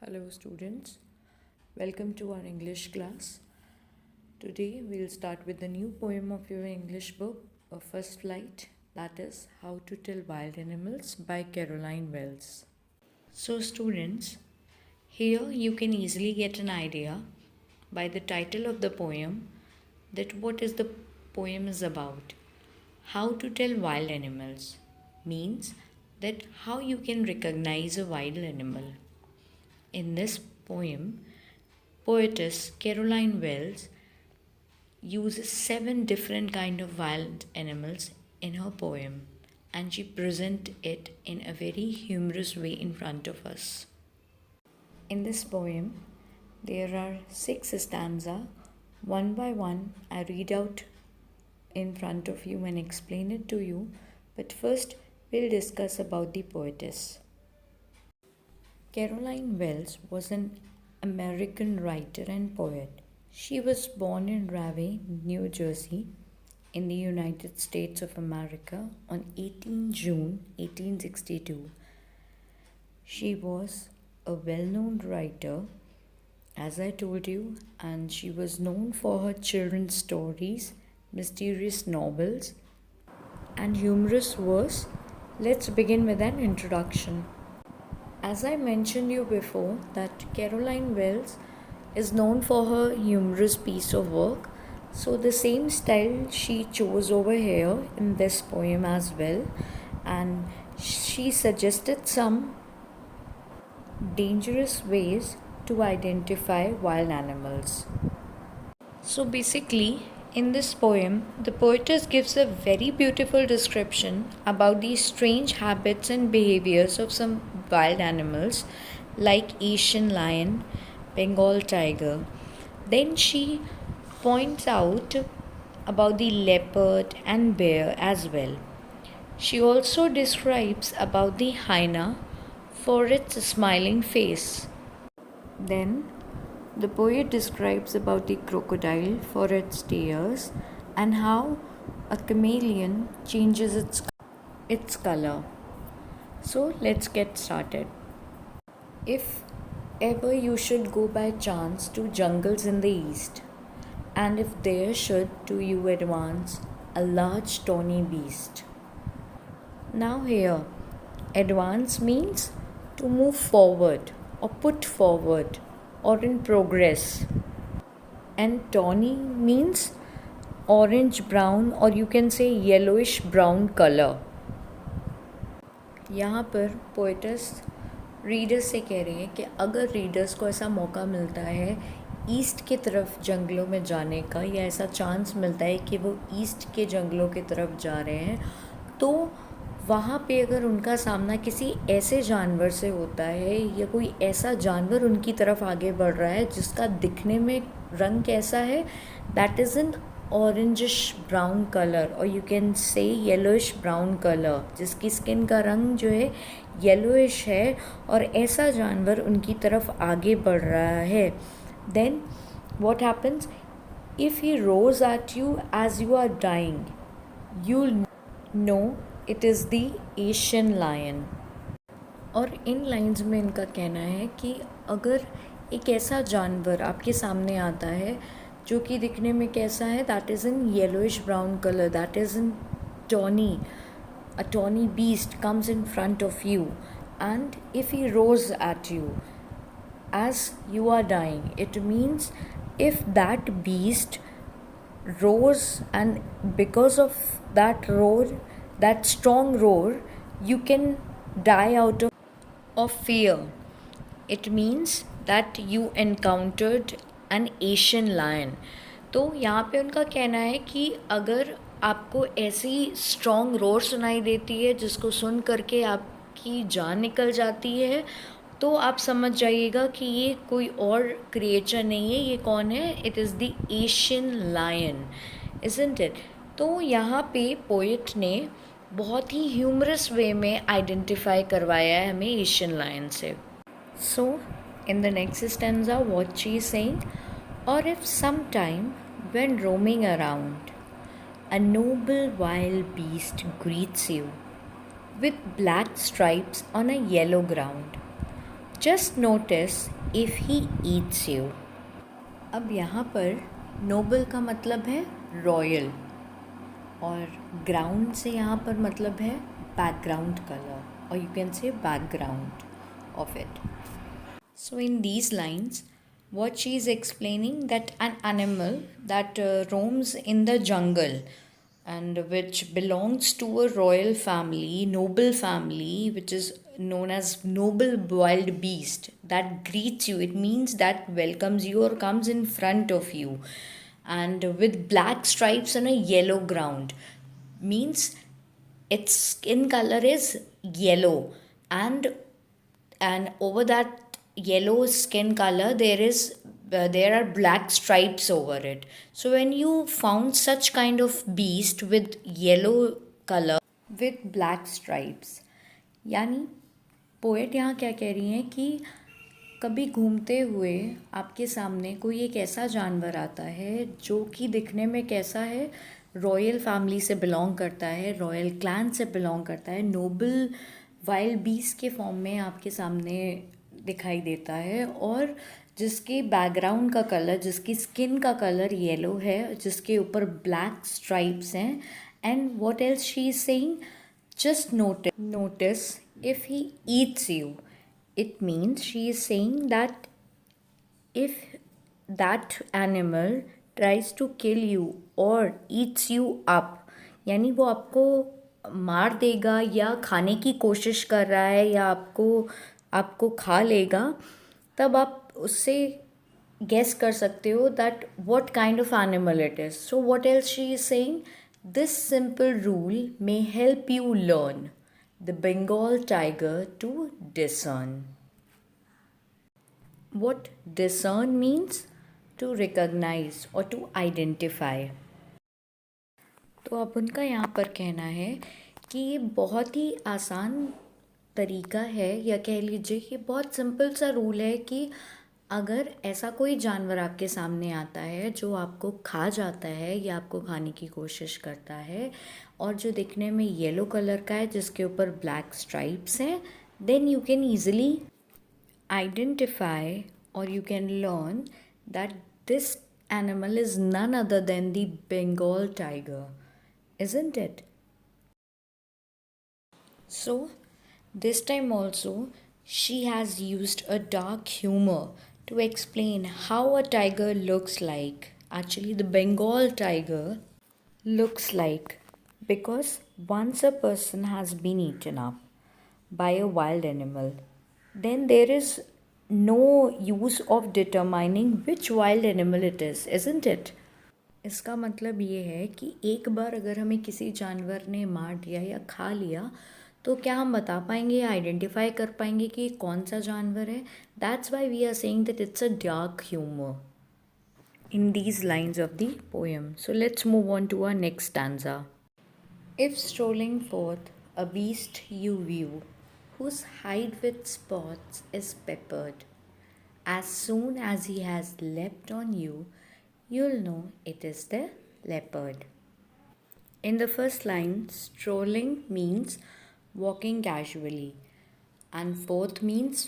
Hello students, welcome to our English class. Today we'll start with the new poem of your English book, A First Flight, that is How to Tell Wild Animals by Caroline Wells. So students, here you can easily get an idea by the title of the poem that what is the poem is about. How to tell wild animals means that how you can recognize a wild animal. In this poem, poetess Caroline Wells uses 7 different kind of wild animals in her poem, and she presents it in a very humorous way in front of us. In this poem, there are 6 stanzas. One by one, I read out in front of you and explain it to you. But first, we'll discuss about the poetess. Caroline Wells was an American writer and poet. She was born in Rahway, New Jersey, in the United States of America on 18 June 1862. She was a well-known writer, as I told you, and she was known for her children's stories, mysterious novels, and humorous verse. Let's begin with an introduction. As I mentioned you before, that Caroline Wells is known for her humorous piece of work. So the same style she chose over here in this poem as well. And she suggested some dangerous ways to identify wild animals. So basically, in this poem, the poetess gives a very beautiful description about the strange habits and behaviors of some wild animals like Asian lion, Bengal tiger. Then she points out about the leopard and bear as well. She also describes about the hyena for its smiling face. Then the poet describes about the crocodile for its tears and how a chameleon changes its color. So let's get started. If ever you should go by chance to jungles in the east, and if there should to you advance a large tawny beast. Now here, advance means to move forward or put forward or in progress, and tawny means orange brown or you can say yellowish brown color. यहाँ पर poets readers से कह रही है कि अगर readers को ऐसा मौका मिलता है ईस्ट की तरफ जंगलों में जाने का, या ऐसा चांस मिलता है कि वो ईस्ट के जंगलों की तरफ जा रहे हैं, तो वहाँ पे अगर उनका सामना किसी ऐसे जानवर से होता है या कोई ऐसा जानवर उनकी तरफ आगे बढ़ रहा है जिसका दिखने में रंग कैसा है, that is an orangish brown colour और you can say yellowish brown colour, जिसकी स्किन का रंग जो है येलोइश है और ऐसा जानवर उनकी तरफ आगे बढ़ रहा है, then what happens if he roars at you as you are dying, you know it is the Asian lion. और इन लाइंस में इनका कहना है कि अगर एक ऐसा जानवर आपके सामने आता है जो कि दिखने में कैसा है, that is in yellowish brown colour, that is in tawny, a tawny beast comes in front of you, and if he roars at you as you are dying, it means if that beast roars and because of that roar, that strong roar, you can die out of fear. It means that you encountered an Asian lion. तो यहाँ पे उनका कहना है कि अगर आपको ऐसी स्ट्रॉन्ग रोर सुनाई देती है जिसको सुन करके आपकी जान निकल जाती है, तो आप समझ जाइएगा कि ये कोई और क्रिएचर नहीं है, ये कौन है, it is the Asian lion, isn't it. तो यहाँ पे पोइट ने बहुत ही ह्यूमरस वे में आइडेंटिफाई करवाया है हमें एशियन लायन से. So in the next stanza what she is saying, और if some time when roaming around a noble wild beast greets you with black stripes on a yellow ground. Just notice if he eats you. अब यहाँ पर noble का मतलब है royal और ground से यहाँ पर मतलब है background color or you can say background of it. So in these lines, what she is explaining that an animal that roams in the jungle and which belongs to a royal family, noble family, which is known as noble wild beast, that greets you. It means that welcomes you or comes in front of you, and with black stripes on a yellow ground, means its skin color is yellow, and over that yellow skin color there are black stripes over it. So when you found such kind of beast with yellow color with black stripes, यानी poet यहाँ क्या कह रही हैं कि कभी घूमते हुए आपके सामने कोई एक ऐसा जानवर आता है जो कि दिखने में कैसा है, रॉयल फैमिली से बिलोंग करता है, रॉयल क्लैन से बिलोंग करता है, नोबल वाइल्ड बीस्ट के फॉर्म में आपके सामने दिखाई देता है और जिसके बैकग्राउंड का कलर, जिसकी स्किन का कलर येलो है, जिसके ऊपर ब्लैक स्ट्राइप्स हैं. And what else she is saying, just notice if he eats you. It means she is saying that if that animal tries to kill you or eats you up, यानी वो आपको मार देगा या खाने की कोशिश कर रहा है या आपको खा लेगा, तब आप उससे गेस कर सकते हो that what kind of animal it is. So what else she is saying, this simple rule may help you learn the Bengal tiger to discern. What discern means? To recognize or to identify. तो अब उनका यहाँ पर कहना है कि ये बहुत ही आसान तरीका है, या कह लीजिए कि बहुत सिंपल सा रूल है कि अगर ऐसा कोई जानवर आपके सामने आता है जो आपको खा जाता है या आपको खाने की कोशिश करता है और जो दिखने में येलो कलर का है जिसके ऊपर ब्लैक स्ट्राइप्स हैं, then you can easily identify और you can learn that this animal is none other than the Bengal tiger, isn't it? So this time also she has used a dark humor to explain how a tiger looks like. Actually, the Bengal tiger looks like, because once a person has been eaten up by a wild animal, then there is no use of determining which wild animal it is, isn't it? इसका मतलब ये है कि एक बार अगर हमें किसी जानवर ने मार दिया या खा लिया तो क्या हम बता पाएंगे या आइडेंटिफाई कर पाएंगे कि कौन सा जानवर है. That's why we are saying that it's a dark humour in these lines of the poem. So let's move on to our next stanza. If strolling forth a beast you view, whose hide with spots is peppered, as soon as he has leapt on you, you'll know it is the leopard. In the first line, strolling means walking casually, and forth means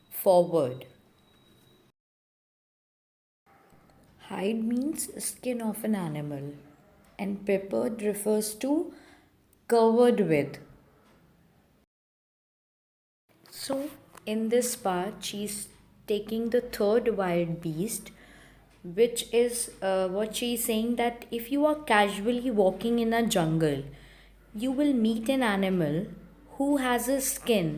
forward. Hide means skin of an animal, and peppered refers to covered with. So in this part, she's taking the third wild beast, which is what she is saying, that if you are casually walking in a jungle, you will meet an animal who has a skin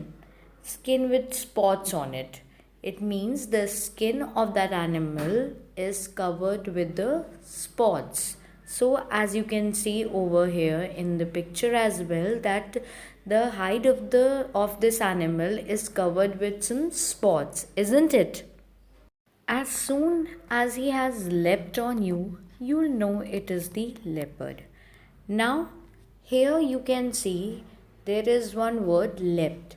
with spots on it. It means the skin of that animal is covered with the spots. So as you can see over here in the picture as well, that the hide of this animal is covered with some spots, isn't it? As soon as he has leapt on you, you'll know it is the leopard. Now here you can see there is one word, leapt.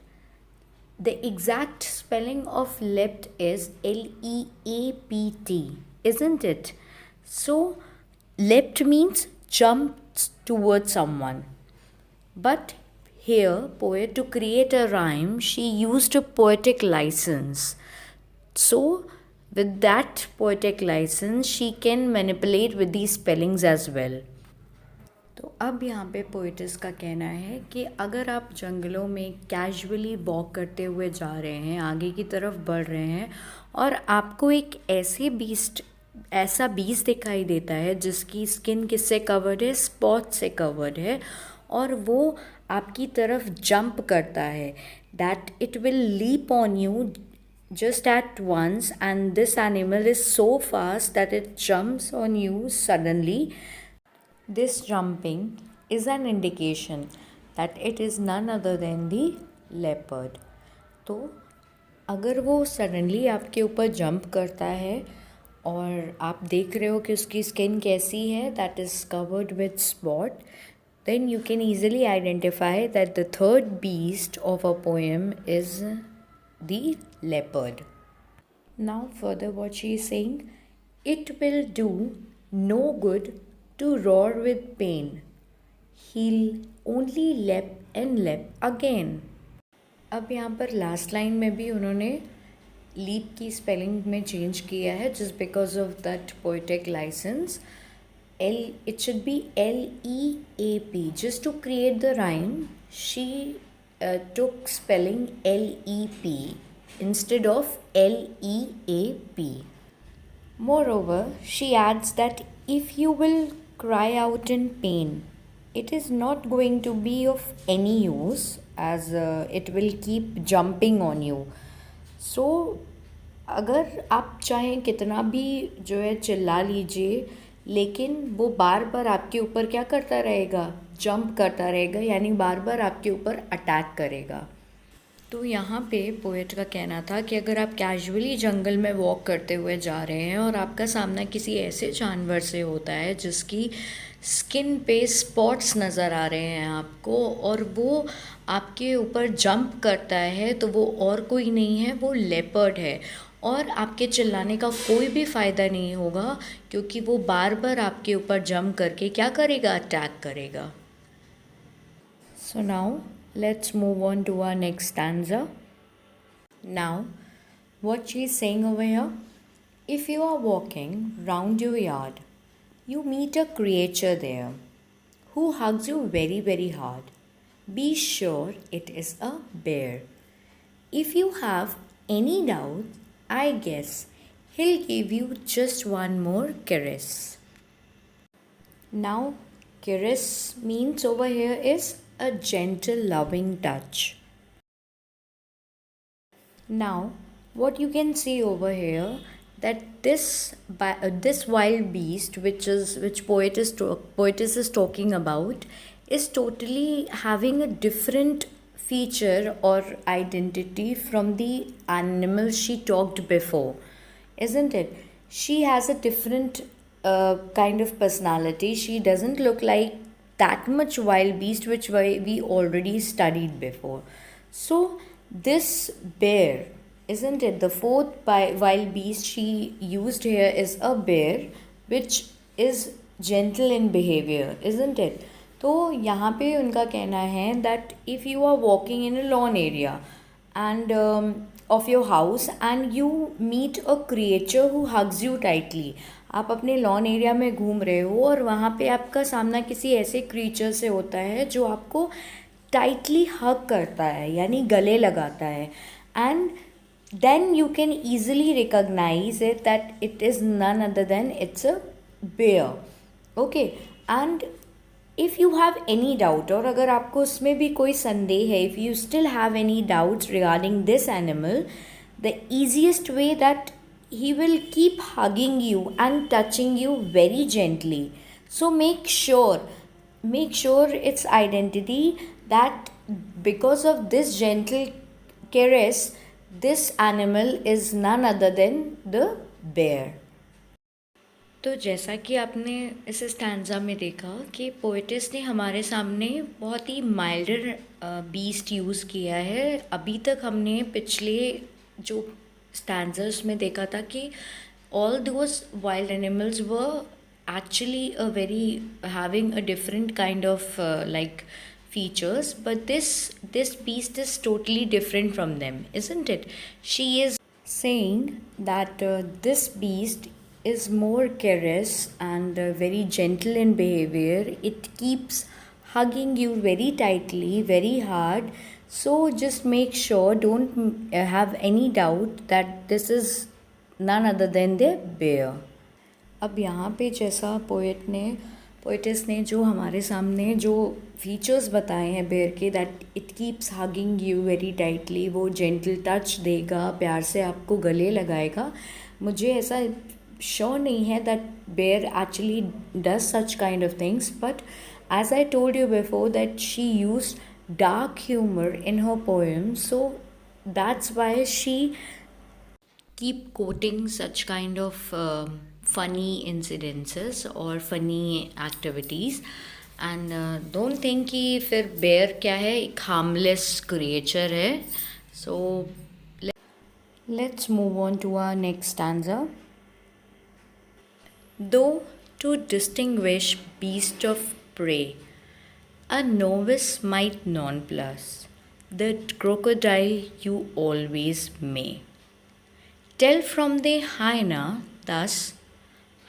The exact spelling of leapt is Leapt, isn't it? So leapt means jumped towards someone, but here poet, to create a rhyme, she used a poetic license. So with that poetic license she can manipulate with these spellings as well. तो अब यहाँ पे पोइटिस का कहना है कि अगर आप जंगलों में कैजुअली वॉक करते हुए जा रहे हैं, आगे की तरफ बढ़ रहे हैं, और आपको एक ऐसा बीस्ट दिखाई देता है जिसकी स्किन किससे कवर्ड है, स्पॉट से कवर्ड है, और वो आपकी तरफ जंप करता है, that it will leap on you just at once, and this animal is so fast that it jumps on you suddenly. This jumping is an indication that it is none other than the leopard. तो अगर वो suddenly आपके ऊपर jump करता है और आप देख रहे हो कि उसकी स्किन कैसी है, that is covered with spot, then you can easily identify that the third beast of a poem is the leopard. Now further what she is saying, it will do no good to roar with pain, he'll only lap and lap again. अब यहाँ पर last line में भी उन्होंने leap की spelling में change किया है, just because of that poetic licence. It should be LEAP. Just to create the rhyme, she took spelling LEP instead of LEAP. Moreover, she adds that if you will cry out in pain, it is not going to be of any use, as it will keep jumping on you. So अगर आप चाहें कितना भी जो है चिल्ला लीजिए, लेकिन वो बार बार आपके ऊपर क्या करता रहेगा, जंप करता रहेगा, यानी बार बार आपके ऊपर अटैक करेगा. तो यहाँ पे पोएट का कहना था कि अगर आप कैजुअली जंगल में वॉक करते हुए जा रहे हैं और आपका सामना किसी ऐसे जानवर से होता है जिसकी स्किन पे स्पॉट्स नज़र आ रहे हैं आपको, और वो आपके ऊपर जंप करता है, तो वो और कोई नहीं है, वो लेपर्ड है, और आपके चिल्लाने का कोई भी फ़ायदा नहीं होगा क्योंकि वो बार बार आपके ऊपर जंप करके क्या करेगा, अटैक करेगा. So now let's move on to our next stanza. Now, what she is saying over here, if you are walking round your yard, you meet a creature there who hugs you very, very hard. Be sure it is a bear. If you have any doubt, I guess he'll give you just one more caress. Now, caress means over here is a gentle, loving touch. Now, what you can see over here, that this wild beast, which poetess is talking about, is totally having a different feature or identity from the animal she talked before, isn't it? She has a different kind of personality. She doesn't look like that much wild beast which we already studied before. So this bear, isn't it, the fourth wild beast she used here is a bear which is gentle in behavior, isn't it? तो यहाँ पे उनका कहना है that if you are walking in a lawn area and of your house and you meet a creature who hugs you tightly, आप अपने lawn area में घूम रहे हो और वहाँ पे आपका सामना किसी ऐसे क्रीचर से होता है जो आपको टाइटली हग करता है, यानी गले लगाता है, and then you can easily recognise it that it is none other than it's a bear. Okay, and if you have any doubt, और अगर आपको उसमें भी कोई संदेह है, if you still have any doubts regarding this animal, the easiest way that he will keep hugging you and touching you very gently. So make sure its identity, that because of this gentle caress, this animal is none other than the bear. तो जैसा कि आपने इस stanza में देखा कि poet's ने हमारे सामने बहुत ही माइल्डर बीस्ट यूज़ किया है. अभी तक हमने पिछले जो स्टैंजर्स में देखा था कि all those wild animals were actually a very having a different kind of like features, but this beast is totally different from them, isn't it? She is saying that this beast is more careless and very gentle in behavior. It keeps hugging you very tightly, very hard. So just make sure, don't have any doubt that this is none other than the bear. अब यहाँ पे जैसा poet's ने जो हमारे सामने जो features बताए हैं बेयर के, that it keeps hugging you very tightly, वो जेंटल टच देगा, प्यार से आपको गले लगाएगा. मुझे ऐसा श्योर नहीं है that bear actually does such kind of things, but as I told you before that she used dark humor in her poem, so that's why she keep quoting such kind of funny incidences or funny activities. And don't think कि फिर bear क्या है, एक harmless creature है. So let's move on to our next stanza. Though to distinguish beast of prey, a novice might nonplus, the crocodile you always may. Tell from the hyena thus,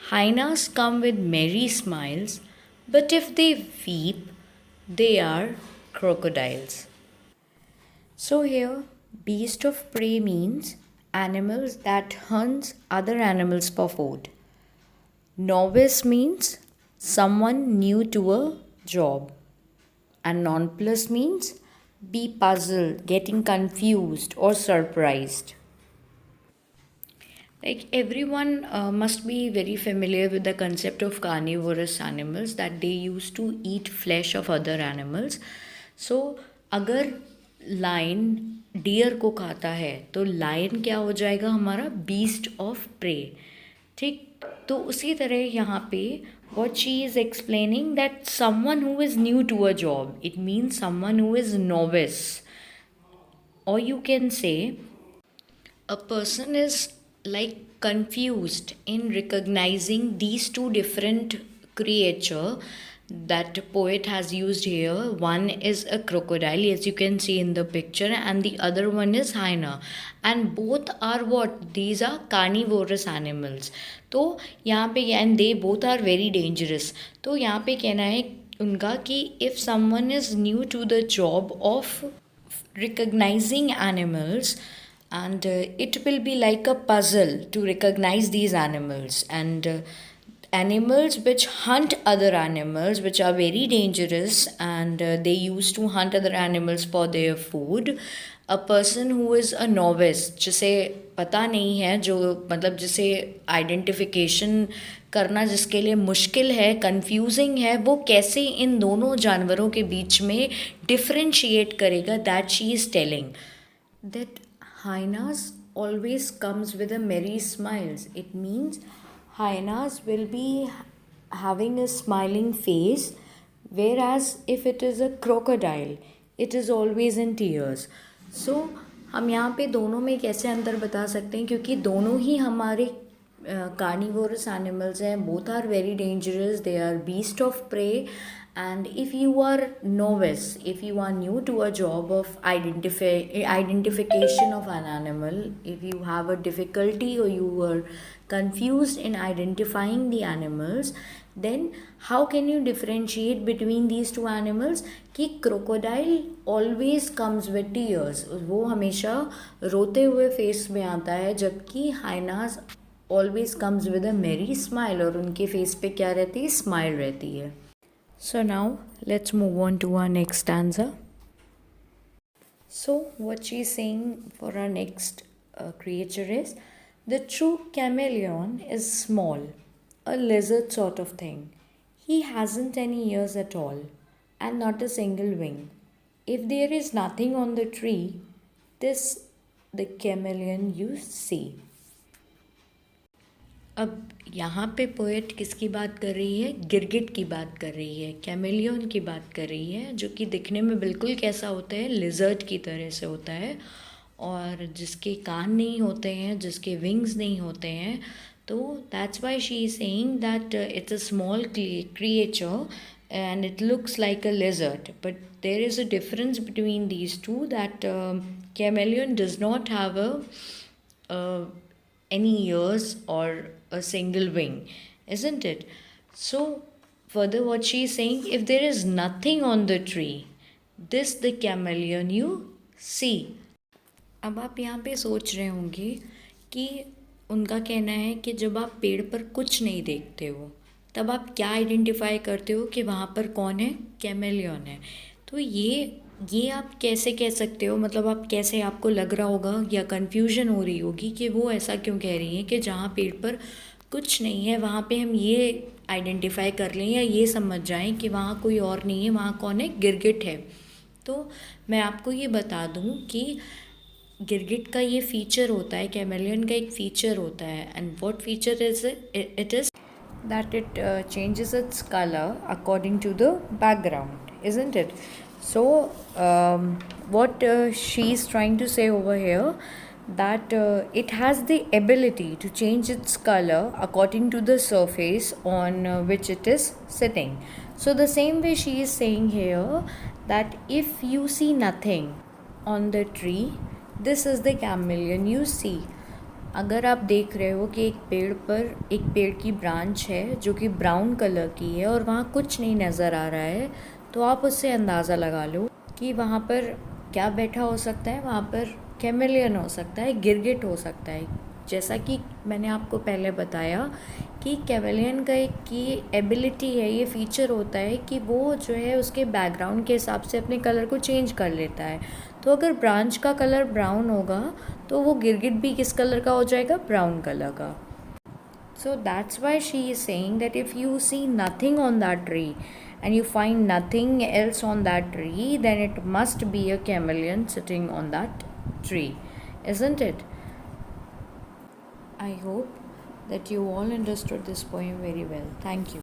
hyenas come with merry smiles, but if they weep, they are crocodiles. So here, beast of prey means animals that hunts other animals for food. Novice means someone new to a job. And nonplus means be puzzled, getting confused or surprised. Like everyone must be very familiar with the concept of carnivorous animals, that they used to eat flesh of other animals. So अगर line dear को खाता है तो line क्या हो जाएगा, हमारा beast of pray. ठीक, तो उसी तरह यहाँ पे what she is explaining, that someone who is new to a job, it means someone who is novice, or you can say a person is like confused in recognizing these two different creature that poet has used here. One is a crocodile, as you can see in the picture, and the other one is hyena, and both are what, these are carnivorous animals. तो यहाँ पे, and they both are very dangerous. तो यहाँ पे कहना है उनका कि if someone is new to the job of recognizing animals, and it will be like a puzzle to recognize these animals, and animals which hunt other animals, which are very dangerous, and they used to hunt other animals for their food. A person who is a novice, जिसे पता नहीं है, जो मतलब जिसे identification करना जिसके लिए मुश्किल है, कंफ्यूजिंग है, वो कैसे इन दोनों जानवरों के बीच में डिफ्रेंशिएट करेगा. That she is telling that hyenas always comes with a merry smiles. It means hyenas will be having a smiling face, whereas if it is a crocodile, it is always in tears. So हम यहाँ पे दोनों में कैसे अंतर बता सकते हैं, क्योंकि दोनों ही हमारे carnivorous animals हैं. Both are very dangerous, they are beast of prey. And if you are novice, if you are new to a job of identification of an animal, if you have a difficulty or you were confused in identifying the animals, then how can you differentiate between these two animals? कि crocodile always comes with tears, वो हमेशा रोते हुए face में आता है, जबकि hyenas always comes with a merry smile, और उनके फेस पे क्या रहती है, स्माइल रहती है. So now let's move on to our next stanza. So what she is saying for our next creature is, the true chameleon is small, a lizard sort of thing. He hasn't any ears at all, and not a single wing. If there is nothing on the tree, this the chameleon you see. अब यहाँ पे poet किसकी बात कर रही है, गिरगिट की बात कर रही है, कैमेलियन की बात कर रही है, जो कि दिखने में बिल्कुल कैसा होता है, लिजर्ड की तरह से होता है, और जिसके कान नहीं होते हैं, जिसके विंग्स नहीं होते हैं. तो that's why she is saying that it's a small creature and it looks like a lizard, but there is a difference between these two, that chameleon does not have uh, any ears or a single wing, isn't it? So further what she is saying, if there is nothing on the tree, this the chameleon you see. अब आप यहाँ पे सोच रहे होंगे कि उनका कहना है कि जब आप पेड़ पर कुछ नहीं देखते हो तब आप क्या आइडेंटिफाई करते हो कि वहाँ पर कौन है, कैमेलियन है। तो ये आप कैसे कह सकते हो, मतलब आप कैसे, आपको लग रहा होगा या कन्फ्यूजन हो रही होगी कि वो ऐसा क्यों कह रही हैं कि जहाँ पेड़ पर कुछ नहीं है वहाँ पे हम ये आइडेंटिफाई कर लें या ये समझ जाएं कि वहाँ कोई और नहीं है, वहाँ कौन है, गिरगिट है। तो मैं आपको ये बता दूँ कि गिरगिट का ये फीचर होता है, कैमेलियन का एक फीचर होता है, and what feature is it is that it changes its color according to the background, isn't it? So what she's trying to say over here, that it has the ability to change its color according to the surface on which it is sitting. So the same way she is saying here that if you see nothing on the tree, this is the chameleon you see. अगर आप देख रहे हो कि एक पेड़ की branch है जो कि ब्राउन कलर की है और वहाँ कुछ नहीं नज़र आ रहा है, तो आप उससे अंदाज़ा लगा लो कि वहाँ पर क्या बैठा हो सकता है। वहाँ पर कैमेलियन हो सकता है, गिरगिट हो सकता है। जैसा कि मैंने आपको पहले बताया कि कैमेलियन का एक की एबिलिटी है, ये फीचर होता है कि वो जो है उसके बैकग्राउंड के हिसाब से अपने कलर को चेंज कर लेता है। तो अगर ब्रांच का कलर ब्राउन होगा तो वो गिरगिट भी किस कलर का हो जाएगा, ब्राउन कलर का। So that's why she is saying that if you see nothing on that tree and you find nothing else on that tree, then it must be a chameleon sitting on that tree, isn't it? I hope that you all understood this poem very well. Thank you.